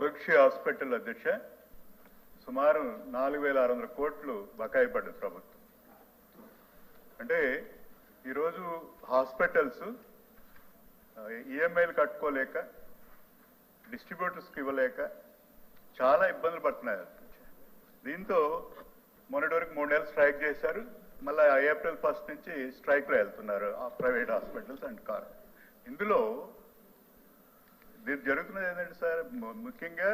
ఆరోగ్య హాస్పిటల్ అధ్యక్ష సుమారు 4,600 కోట్లు బకాయి పడ్డది ప్రభుత్వం. అంటే ఈరోజు హాస్పిటల్స్ ఈఎంఐలు కట్టుకోలేక డిస్ట్రిబ్యూటర్స్కి ఇవ్వలేక చాలా ఇబ్బందులు పడుతున్నాయి. దీంతో మొన్నటి వరకు 3 నెలలు స్ట్రైక్ చేశారు. మళ్ళీ ఏప్రిల్ 1 నుంచి స్ట్రైక్లో వెళ్తున్నారు ప్రైవేట్ హాస్పిటల్స్ అండ్ కార్. ఇందులో జరుగుతున్నది ఏంటంటే సార్, ముఖ్యంగా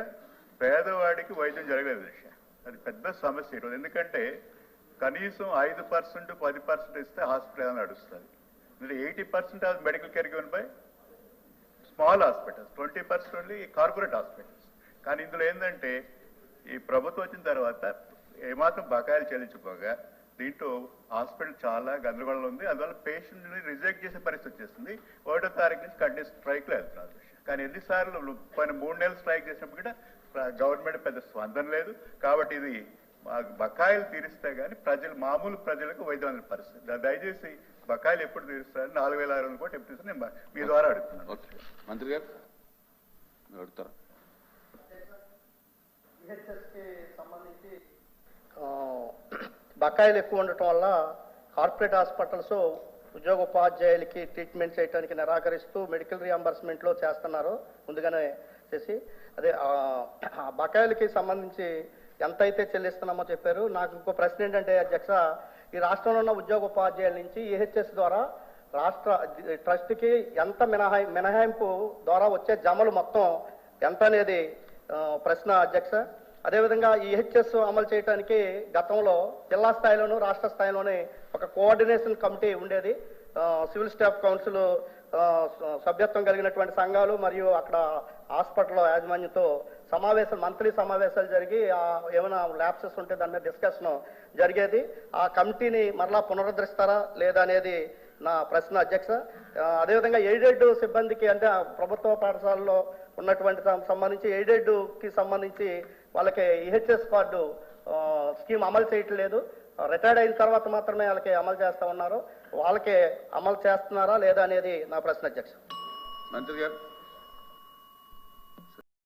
పేదవాడికి వైద్యం జరగలేదు విషయం. అది పెద్ద సమస్య ఈరోజు. ఎందుకంటే కనీసం 5% 10% ఇస్తే హాస్పిటల్ నడుస్తుంది. 80% of medical care given by small hospitals, 20% only corporate hospitals. కానీ ఇందులో ఏంటంటే ఈ ప్రభుత్వం వచ్చిన తర్వాత ఏమాత్రం బకాయిలు చెల్లించుకోగా దీంట్లో హాస్పిటల్ చాలా గందరగోళం ఉంది. అందువల్ల పేషెంట్ని రిజెక్ట్ చేసే పరిస్థితి వచ్చేస్తుంది. 1వ తారీఖు నుంచి కంటిన్యూస్ స్ట్రైక్లో వెళ్తున్నారు. కానీ ఎన్నిసార్లు పైన 3 నెలలు స్ట్రైక్ చేసినప్పుడు కూడా గవర్నమెంట్ పెద్ద స్పందన లేదు. కాబట్టి ఇది బకాయిలు తీరిస్తే కానీ మామూలు ప్రజలకు వైద్యం అనే పరిస్థితి. దయచేసి బకాయిలు ఎప్పుడు తీరుస్తారు? 4,600 కోట్లు ఎప్పుడు తీరుస్తారు? నేను మీ ద్వారా అడుగుతున్నాను. మంత్రి గారు అడుగుతారా? సంబంధించి బకాయిలు ఎక్కువ ఉండటం వల్ల కార్పొరేట్ హాస్పిటల్స్ ఉద్యోగోపాధ్యాయులకి ట్రీట్మెంట్ చేయడానికి నిరాకరిస్తూ మెడికల్ రియంబర్స్మెంట్లో చేస్తున్నారు ముందుగానే చేసి. అదే బకాయిలకి సంబంధించి ఎంత అయితే చెల్లిస్తున్నామో చెప్పారు. నాకు ఇంకో ప్రశ్న ఏంటంటే అధ్యక్ష, ఈ రాష్ట్రంలో ఉన్న ఉద్యోగోపాధ్యాయుల నుంచి ఈహెచ్ఎస్ ద్వారా రాష్ట్ర ట్రస్ట్కి ఎంత మినహాయింపు ద్వారా వచ్చే జమలు మొత్తం ఎంత అనేది ప్రశ్న అధ్యక్ష. అదేవిధంగా ఈహెచ్ఎస్ అమలు చేయడానికి గతంలో జిల్లా స్థాయిలోనూ రాష్ట్ర స్థాయిలోనే ఒక కోఆర్డినేషన్ కమిటీ ఉండేది. సివిల్ స్టాఫ్ కౌన్సిల్ సభ్యత్వం కలిగినటువంటి సంఘాలు మరియు అక్కడ హాస్పిటల్ యాజమాన్యంతో మంత్లీ సమావేశాలు జరిగి ఏమైనా ల్యాప్సెస్ ఉంటే దాని మీద డిస్కషన్ జరిగేది. ఆ కమిటీని మరలా పునరుద్ధరిస్తారా లేదా అనేది నా ప్రశ్న అధ్యక్ష. అదేవిధంగా ఎయిడెడ్ సిబ్బందికి, అంటే ప్రభుత్వ పాఠశాలలో ఉన్నటువంటి సంబంధించి ఎయిడెడ్కి సంబంధించి వాళ్ళకి ఈహెచ్ఎస్ కార్డు స్కీమ్ అమలు చేయట్లేదు. రిటైర్డ్ అయిన తర్వాత మాత్రమే వాళ్ళకి అమలు చేస్తా ఉన్నారు. వాళ్ళకి అమలు చేస్తున్నారా లేదా అనేది నా ప్రశ్న అధ్యక్ష. మంత్రి గారు.